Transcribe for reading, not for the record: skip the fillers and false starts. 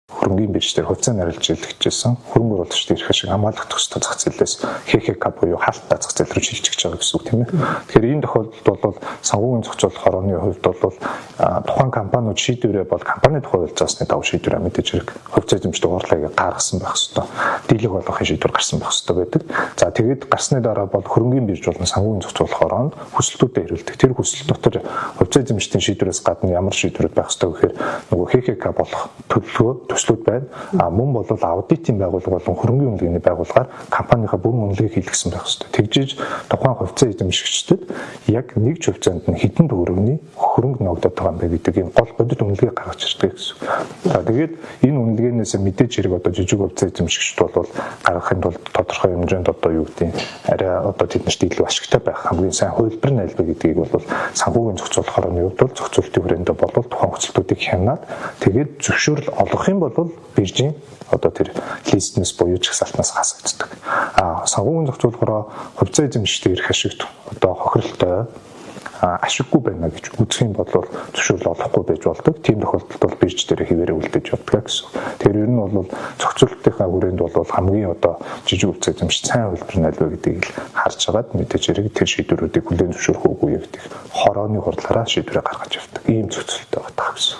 хөрөнгөний бирж дээр хувьцаа нарилж илгэжсэн хөрөнгө оруулагчдын эрх ашиг хамгаалах төстэй зах зээлээс ХХК буюу хаалттай зах зээл рүү шилжиж байгаа гэсэн үг тийм ээ. Тэгэхээр энэ тохиолдолд бол санхүүгийн зохицуулах хорооны хувьд бол тухайн компаниуд шийдвэрээ бол компани тухай үйлчилгээний давуу шийдвэрээ мэдээж хэрэг хувьцаа эзэмшдэг урлагийг гаргасан байх ёстой. Дийлэг болгохын шийдвэр гарсан байх ёстой байдаг. За тэгээд гарсны дараа бол хөрөнгөний бирж болон санхүүгийн зохицуулах хороонд хүсэлтүүдэд ирүүлдэг. Тэр хүсэлт дотор хувьцаа эзэмшдийн шийдвэрээс гадна ямар шийдвэрүүд байх ёстой гэхээр нөгөө ХХК болох төслүүд байна. Мөн бол аудитын байгууллага болон хөрөнгөний үнэлгээний байгууллагаар компанийнхаа бүрэн үнэлгээг хийлгэсэн байх ёстой. Тэгжиж тухайн хувьцаа эзэмшигчдэд яг нэг ч хувьцаанд нь хэдэн төгрөгийн хөрөнгө ногдоод байгаа юм бэ гэдэг ийм гол бодит үнэлгээ гаргаж ирдэг гэсэн. За тэгээд энэ үнэлгээнээс мэдээж хэрэг одоо жижиг хувьцаа эзэмшигчд бол гаргахын тулд тодорхой хэмжээнд одоо юу гэдэг арай одоо тэднэрт илүү ашигтай байх хамгийн сайн хувилбар нь аль вэ гэдгийг бол санхүүгийн зохицуулах хорооны хувьд бол зохицуултын хүрээндээ бол тухайн хүсэлтүүдийг хянаад тэгээд зөвшөөрөл олгох юм бол биржийн одоо тэр листнес буюу жагсаалтнаас хасагддаг. Санхүүгийн зохицуулахаараа хувьцаа эзэмшигчдийн эрх ашигт одоо хохиролтой ашиггүй байна гэж үзэх юм бол зөвшөөрөл олохгүй байж болдог. Тийм тохиолдолд бол бирж дээр хэвээрээ үлдээж явдаг гэсэн. Тэгэхээр ер нь бол зохицуулалтынхаа хүрээнд бол хамгийн одоо жижиг хувьцаа эзэмшигч сайн хувилбар нь аль вэ гэдгийг л харж агаад мэдээж хэрэг тэр шийдвэрүүдийг хүлээн зөвшөөрөх үгүй гэдэг хорооны хурдлаараа шийдвэрээ гаргаж явдаг. Ийм зохицуулалт байгаа гэсэн.